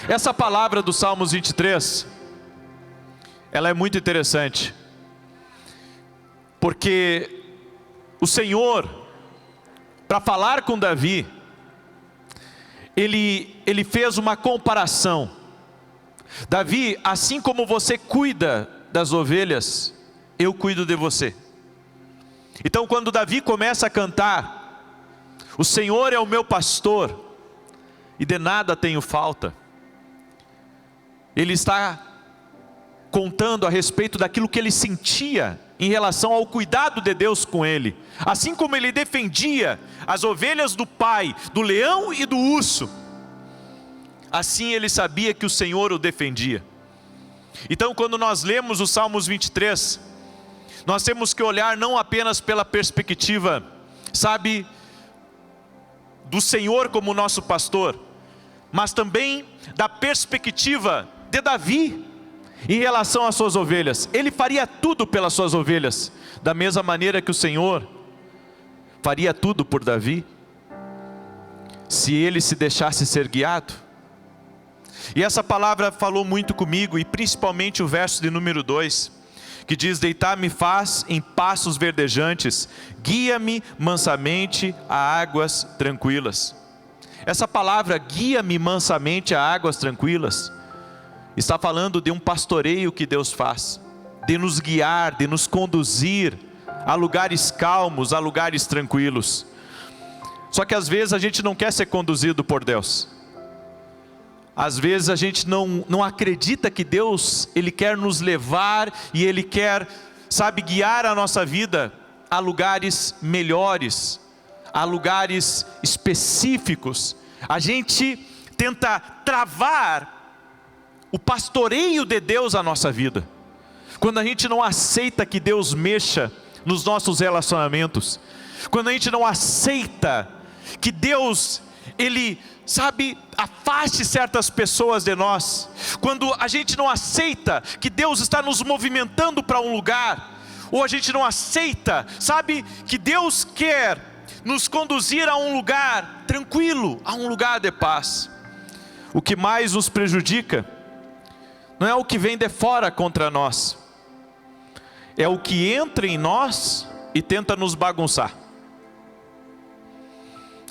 Essa palavra do Salmos 23, ela é muito interessante, porque o Senhor, para falar com Davi, ele fez uma comparação. Davi, assim como você cuida das ovelhas, eu cuido de você. Então quando Davi começa a cantar, o Senhor é o meu pastor, e de nada tenho falta, ele está contando a respeito daquilo que ele sentia em relação ao cuidado de Deus com ele. Assim como ele defendia as ovelhas do pai, do leão e do urso, assim ele sabia que o Senhor o defendia. Então quando nós lemos o Salmos 23, nós temos que olhar não apenas pela perspectiva, do Senhor como nosso pastor, mas também da perspectiva de Davi em relação às suas ovelhas. Ele faria tudo pelas suas ovelhas, da mesma maneira que o Senhor faria tudo por Davi, se ele se deixasse ser guiado. E essa palavra falou muito comigo, e principalmente o verso de número 2, que diz: deitar-me faz em pastos verdejantes, guia-me mansamente a águas tranquilas. Essa palavra, guia-me mansamente a águas tranquilas, está falando de um pastoreio que Deus faz, de nos guiar, de nos conduzir a lugares calmos, a lugares tranquilos. Só que às vezes a gente não quer ser conduzido por Deus. Às vezes a gente não acredita que Deus, Ele quer nos levar e Ele quer, guiar a nossa vida a lugares melhores, a lugares específicos. A gente tenta travar o pastoreio de Deus à nossa vida, quando a gente não aceita que Deus mexa nos nossos relacionamentos, quando a gente não aceita que Deus, Ele, afaste certas pessoas de nós, quando a gente não aceita que Deus está nos movimentando para um lugar, ou a gente não aceita, que Deus quer nos conduzir a um lugar tranquilo, a um lugar de paz. O que mais nos prejudica não é o que vem de fora contra nós, é o que entra em nós e tenta nos bagunçar.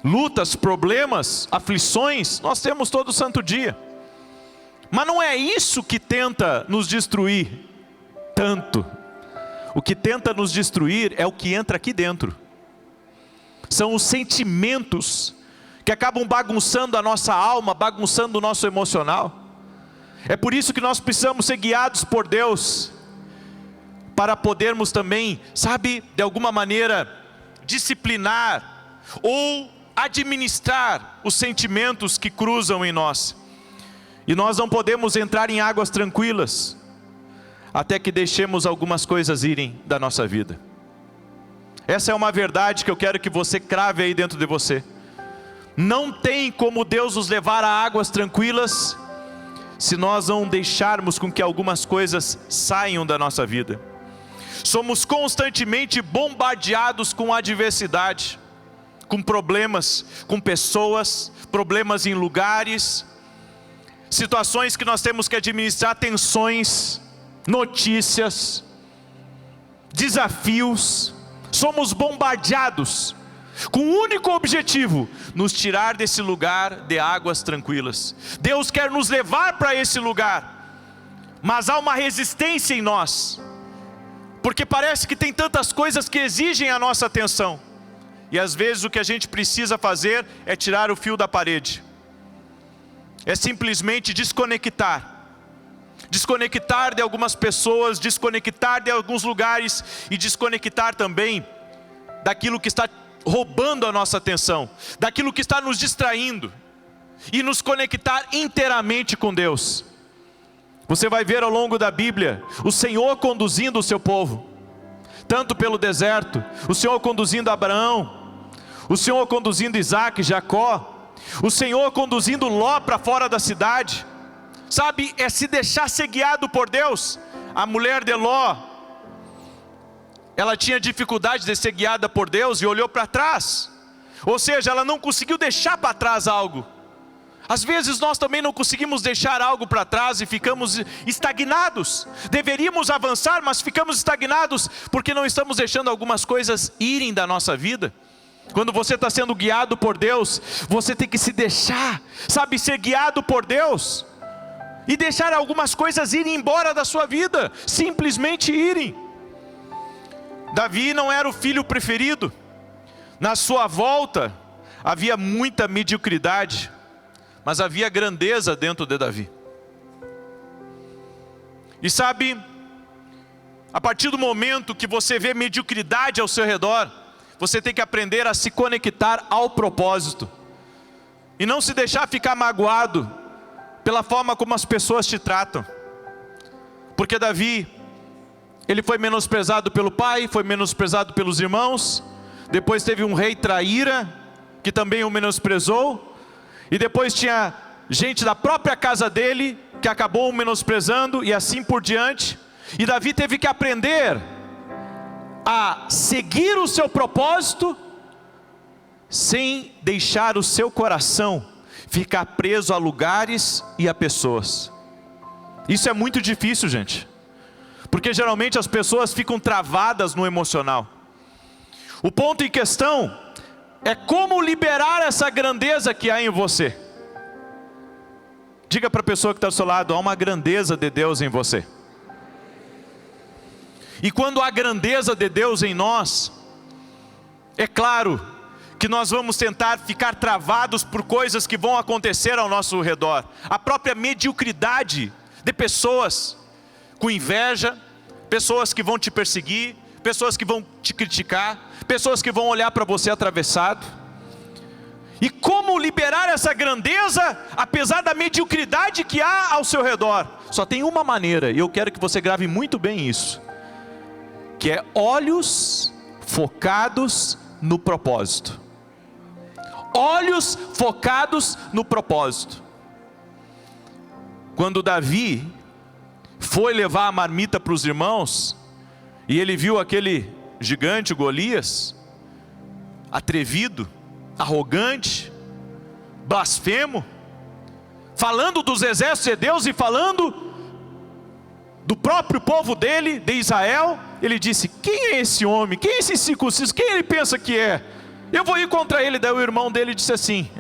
Lutas, problemas, aflições, nós temos todo santo dia. Mas não é isso que tenta nos destruir tanto. O que tenta nos destruir é o que entra aqui dentro. São os sentimentos que acabam bagunçando a nossa alma, bagunçando o nosso emocional. É por isso que nós precisamos ser guiados por Deus, para podermos também, de alguma maneira, disciplinar ou administrar os sentimentos que cruzam em nós. E nós não podemos entrar em águas tranquilas até que deixemos algumas coisas irem da nossa vida. Essa é uma verdade que eu quero que você crave aí dentro de você. Não tem como Deus nos levar a águas tranquilas se nós não deixarmos com que algumas coisas saiam da nossa vida. Somos constantemente bombardeados com adversidade, com problemas, com pessoas, problemas em lugares, situações que nós temos que administrar, tensões, notícias, desafios. Somos bombardeados com um único objetivo: nos tirar desse lugar de águas tranquilas. Deus quer nos levar para esse lugar, mas há uma resistência em nós, porque parece que tem tantas coisas que exigem a nossa atenção. E às vezes o que a gente precisa fazer é tirar o fio da parede. É simplesmente desconectar. Desconectar de algumas pessoas, desconectar de alguns lugares e desconectar também daquilo que está roubando a nossa atenção, daquilo que está nos distraindo, e nos conectar inteiramente com Deus. Você vai ver ao longo da Bíblia o Senhor conduzindo o seu povo, tanto pelo deserto, o Senhor conduzindo Abraão, o Senhor conduzindo Isaac, Jacó, o Senhor conduzindo Ló para fora da cidade. É se deixar ser guiado por Deus. A mulher de Ló, ela tinha dificuldade de ser guiada por Deus e olhou para trás. Ou seja, ela não conseguiu deixar para trás algo. Às vezes nós também não conseguimos deixar algo para trás e ficamos estagnados. Deveríamos avançar, mas ficamos estagnados porque não estamos deixando algumas coisas irem da nossa vida. Quando você está sendo guiado por Deus, você tem que se deixar, sabe, ser guiado por Deus e deixar algumas coisas irem embora da sua vida, simplesmente irem. Davi não era o filho preferido. Na sua volta havia muita mediocridade, mas havia grandeza dentro de Davi. E sabe, a partir do momento que você vê mediocridade ao seu redor, você tem que aprender a se conectar ao propósito. E não se deixar ficar magoado pela forma como as pessoas te tratam. Porque Davi, ele foi menosprezado pelo pai, foi menosprezado pelos irmãos. Depois teve um rei traíra, que também o menosprezou. E depois tinha gente da própria casa dele, que acabou o menosprezando, e assim por diante. E Davi teve que aprender a seguir o seu propósito, sem deixar o seu coração ficar preso a lugares e a pessoas. Isso é muito difícil, gente, porque geralmente as pessoas ficam travadas no emocional. O ponto em questão é como liberar essa grandeza que há em você. Diga para a pessoa que está ao seu lado: há uma grandeza de Deus em você. E quando há grandeza de Deus em nós, é claro que nós vamos tentar ficar travados por coisas que vão acontecer ao nosso redor. A própria mediocridade de pessoas com inveja, pessoas que vão te perseguir, pessoas que vão te criticar, pessoas que vão olhar para você atravessado. E como liberar essa grandeza, apesar da mediocridade que há ao seu redor? Só tem uma maneira, e eu quero que você grave muito bem isso, que é olhos focados no propósito. Olhos focados no propósito. Quando Davi foi levar a marmita para os irmãos, e ele viu aquele gigante Golias, atrevido, arrogante, blasfemo, falando dos exércitos de Deus e falando do próprio povo dele, de Israel, ele disse: quem é esse homem? Quem é esse circunciso? Quem ele pensa que é? Eu vou ir contra ele. Daí o irmão dele disse assim: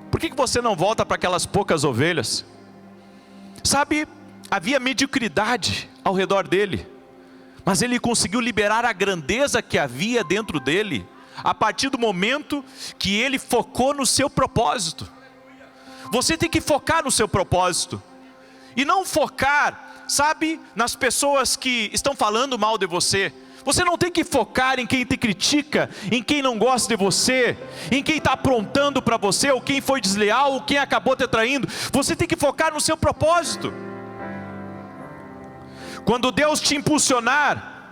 por que você não volta para aquelas poucas ovelhas? Sabe, havia mediocridade ao redor dele, mas ele conseguiu liberar a grandeza que havia dentro dele, a partir do momento que ele focou no seu propósito. Você tem que focar no seu propósito, e não focar, sabe, nas pessoas que estão falando mal de você. Você não tem que focar em quem te critica, em quem não gosta de você, em quem está aprontando para você, ou quem foi desleal, ou quem acabou te traindo. Você tem que focar no seu propósito. Quando Deus te impulsionar,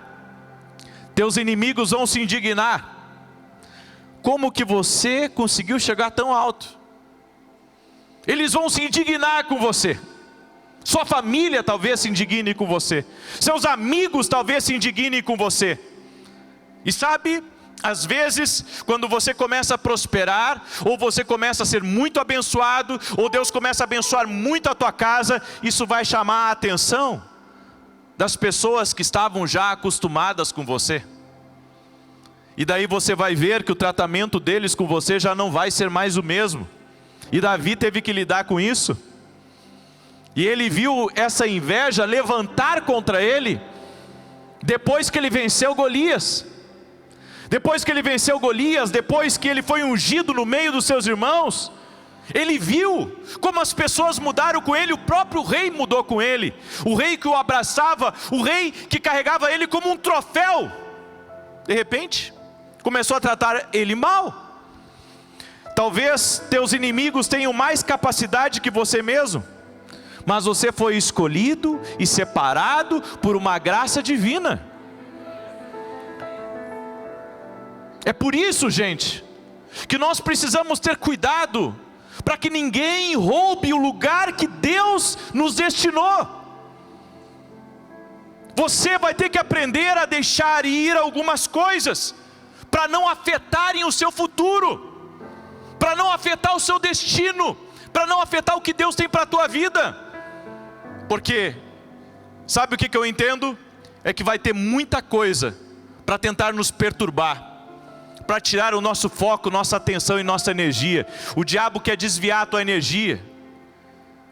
teus inimigos vão se indignar. Como que você conseguiu chegar tão alto? Eles vão se indignar com você. Sua família talvez se indigne com você. Seus amigos talvez se indignem com você. E sabe, às vezes, quando você começa a prosperar, ou você começa a ser muito abençoado, ou Deus começa a abençoar muito a tua casa, isso vai chamar a atenção das pessoas que estavam já acostumadas com você. E daí você vai ver que o tratamento deles com você já não vai ser mais o mesmo. E Davi teve que lidar com isso. E ele viu essa inveja levantar contra ele, depois que ele venceu Golias. Depois que ele venceu Golias, depois que ele foi ungido no meio dos seus irmãos, ele viu como as pessoas mudaram com ele. O próprio rei mudou com ele. O rei que o abraçava, o rei que carregava ele como um troféu, de repente começou a tratar ele mal. Talvez teus inimigos tenham mais capacidade que você mesmo, mas você foi escolhido e separado por uma graça divina. É por isso, gente, que nós precisamos ter cuidado para que ninguém roube o lugar que Deus nos destinou. Você vai ter que aprender a deixar ir algumas coisas, para não afetarem o seu futuro, para não afetar o seu destino, para não afetar o que Deus tem para a tua vida. Porque, sabe o que eu entendo? É que vai ter muita coisa para tentar nos perturbar, para tirar o nosso foco, nossa atenção e nossa energia. O diabo quer desviar a tua energia,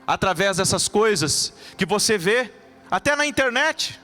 através dessas coisas que você vê, até na internet.